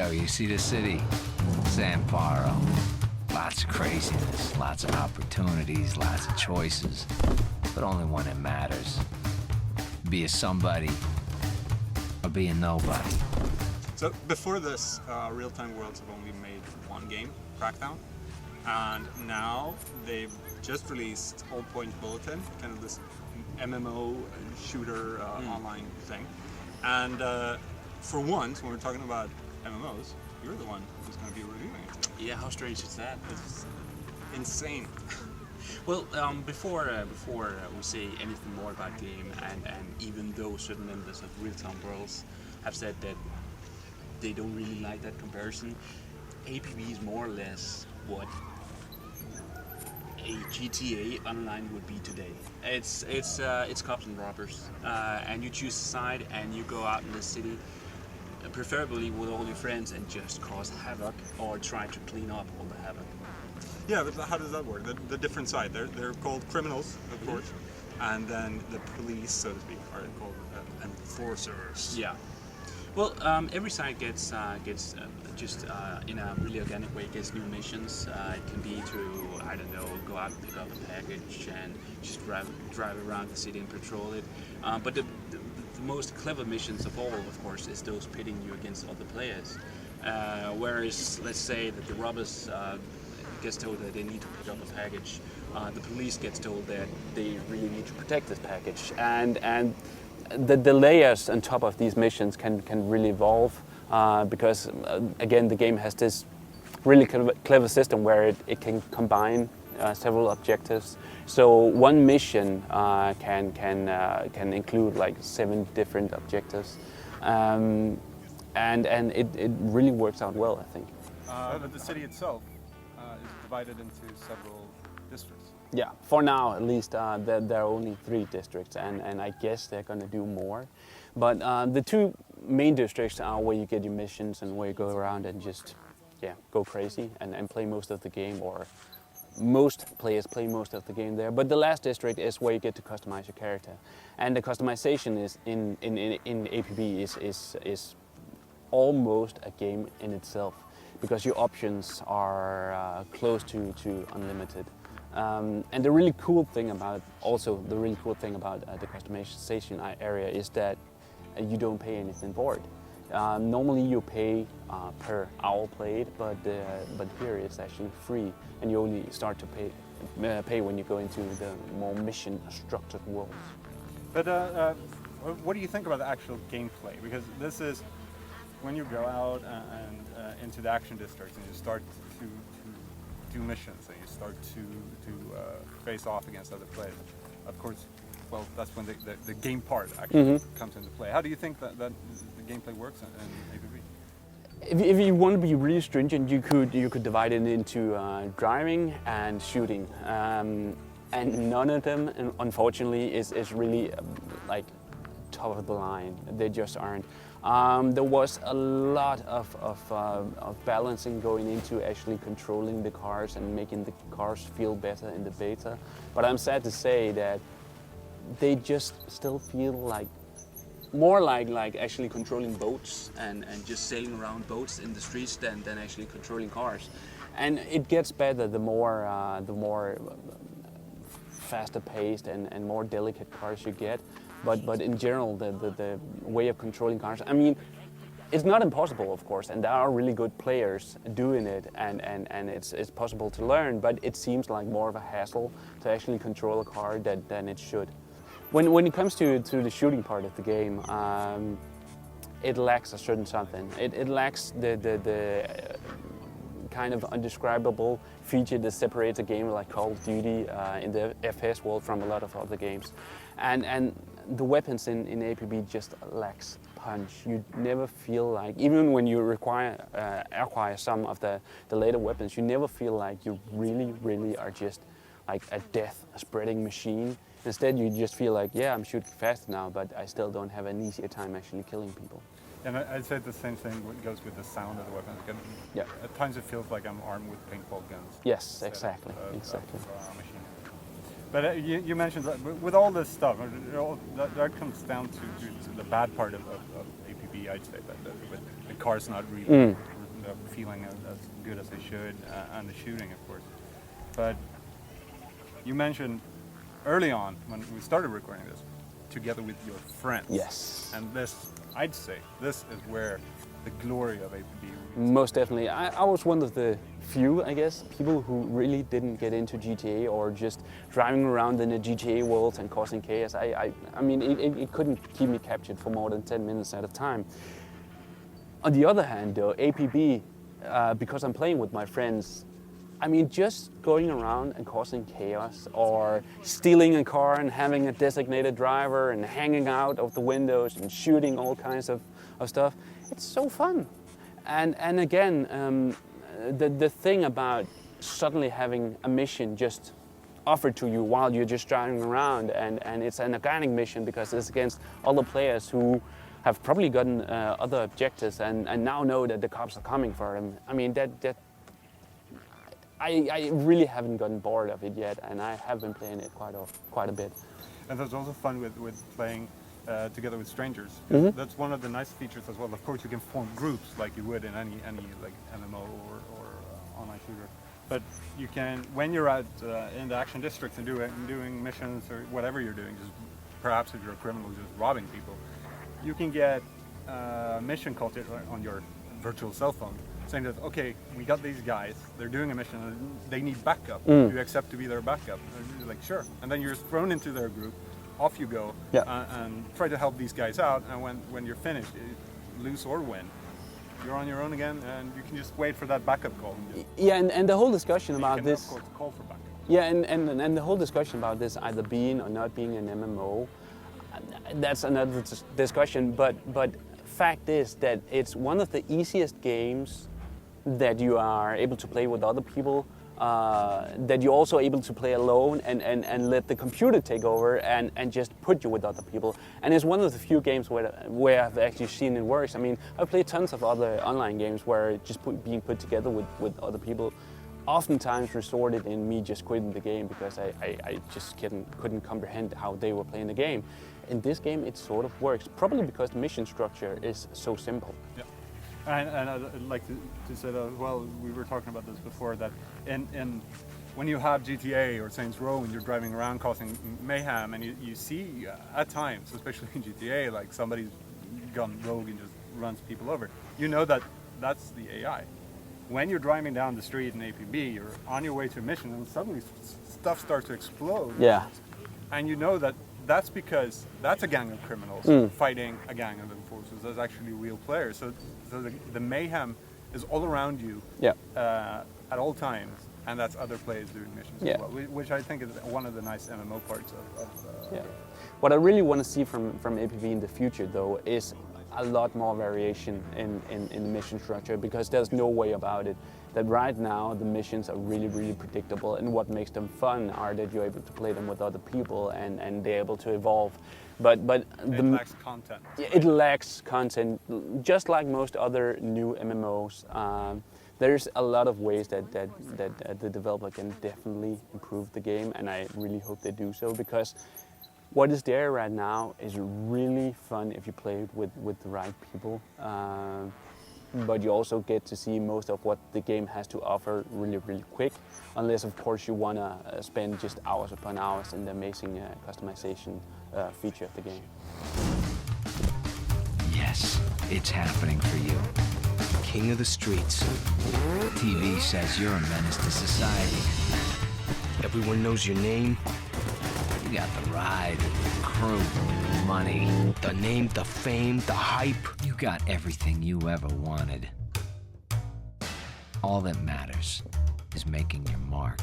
Yo, you see the city? San Paro. Lots of craziness, lots of opportunities, lots of choices, but only one that matters. Be a somebody or be a nobody. So before this, Real-Time Worlds have only made one game, Crackdown, and now they've just released Points Bulletin, kind of this MMO shooter online thing. And for once, when we're talking about MMOs, you're the one who's going to be reviewing it today. Yeah, how strange is that? It's insane. Well, before we say anything more about the game, and even though certain members of Real-Time Worlds have said that they don't really like that comparison, APB is more or less what a GTA Online would be today. It's cops and robbers, and you choose a side and you go out in the city, preferably with all your friends, and just cause havoc or try to clean up all the havoc. Yeah, but how does that work? The different side, they're called criminals, of course, and then the police, so to speak, are called enforcers. Yeah. Well, every side gets just in a really organic way gets new missions. It can be to, I don't know, go out and pick up a package and just drive around the city and patrol it. But the most clever missions of all, of course, is those pitting you against other players. Whereas, let's say that the robbers gets told that they need to pick up a package, the police gets told that they really need to protect this package, and the layers on top of these missions can really evolve because again, the game has this really clever system where it can combine several objectives. So one mission can include like 7 different objectives, and it really works out well, I think. But the city itself is divided into several districts. Yeah, for now at least, there are only 3 districts, and I guess they're going to do more. But the 2 main districts are where you get your missions and where you go around and just go crazy and play most of the game, or most players play most of the game there. But the last district is where you get to customize your character, and the customization is in APB is almost a game in itself, because your options are close to unlimited. And the really cool thing about the customization area is that you don't pay anything for it. Normally you pay per hour played, but here it's actually free, and you only start to pay when you go into the more mission-structured worlds. But what do you think about the actual gameplay? Because this is when you go out and into the action districts and you start to do missions and you start to face off against other players. Of course, well, that's when the game part actually comes into play. How do you think that the gameplay works in APB? If you want to be really stringent, you could divide it into driving and shooting, and none of them, unfortunately, is really like top of the line. They just aren't. There was a lot of balancing going into actually controlling the cars and making the cars feel better in the beta. But I'm sad to say that they just still feel like more like actually controlling boats and just sailing around boats in the streets than actually controlling cars. And it gets better the more faster paced and more delicate cars you get. But in general, the way of controlling cars, I mean, it's not impossible, of course, and there are really good players doing it, and it's possible to learn, but it seems like more of a hassle to actually control a car than it should. When it comes to the shooting part of the game, it lacks a certain something. It lacks the kind of undescribable feature that separates a game like Call of Duty in the FPS world from a lot of other games. And the weapons in APB just lacks punch. You never feel like, even when you acquire some of the later weapons, you never feel like you really are just like a death-spreading machine. Instead, you just feel like, yeah, I'm shooting fast now, but I still don't have an easier time actually killing people. And I'd say the same thing goes with the sound of the weapons. Yeah. At times it feels like I'm armed with paintball guns. Yes, exactly. Exactly. But you mentioned that with all this stuff, that comes down to the bad part of APB. I'd say, that the car's not really feeling as good as they should, and the shooting, of course. But you mentioned early on when we started recording this, together with your friends. Yes. And this, I'd say, this is where the glory of APB. Most definitely. I was one of the few, I guess, people who really didn't get into GTA or just driving around in the GTA world and causing chaos. I mean, it couldn't keep me captured for more than 10 minutes at a time. On the other hand, though, APB, because I'm playing with my friends, I mean, just going around and causing chaos or stealing a car and having a designated driver and hanging out of the windows and shooting all kinds of stuff, it's so fun. And again, the thing about suddenly having a mission just offered to you while you're just driving around, and it's an organic mission because it's against other players who have probably gotten other objectives and now know that the cops are coming for them. I mean, I really haven't gotten bored of it yet, and I have been playing it quite a bit. And there's also fun with playing together with strangers. Mm-hmm. That's one of the nice features as well. Of course, you can form groups like you would in any like MMO or online shooter. But you can, when you're out in the action districts and doing missions or whatever you're doing, just perhaps if you're a criminal just robbing people, you can get a mission called on your virtual cell phone, saying that, okay, we got these guys, they're doing a mission, and they need backup. Do you accept to be their backup? And you're like, sure. And then you're thrown into their group, off you go, and try to help these guys out. And when you're finished, lose or win, you're on your own again, and you can just wait for that backup call. Yeah, and the whole discussion about you can, this. of course, call for backup. Yeah, and the whole discussion about this either being or not being an MMO, that's another discussion. But fact is that it's one of the easiest games that you are able to play with other people, that you're also able to play alone and let the computer take over and just put you with other people. And it's one of the few games where I've actually seen it works. I mean, I've played tons of other online games where just being put together with other people oftentimes resorted in me just quitting the game because I just couldn't comprehend how they were playing the game. In this game, it sort of works, probably because the mission structure is so simple. Yeah. And I'd like to say that as well, we were talking about this before, that when you have GTA or Saints Row and you're driving around causing mayhem, and you see at times, especially in GTA, like somebody's gone rogue and just runs people over, you know that that's the AI. When you're driving down the street in APB, you're on your way to a mission and suddenly stuff starts to explode. Yeah. And you know that that's because that's a gang of criminals fighting a gang of enforcers. That's actually real players. So the mayhem is all around you at all times, and that's other players doing missions as well, which I think is one of the nice MMO parts of What I really want to see from APV in the future, though, is a lot more variation in the mission structure, because there's no way about it that right now the missions are really predictable, and what makes them fun are that you're able to play them with other people and they're able to evolve. But it lacks content. It lacks content, just like most other new MMOs. There's a lot of ways that the developer can definitely improve the game, and I really hope they do so, because what is there right now is really fun if you play it with the right people. But you also get to see most of what the game has to offer really quick, unless of course you want to spend just hours upon hours in the amazing customization feature of the game. Yes, it's happening for you. King of the streets. TV says you're a menace to society. Everyone knows your name. You got the ride, the crew, the money. The name, the fame, the hype. You got everything you ever wanted. All that matters is making your mark.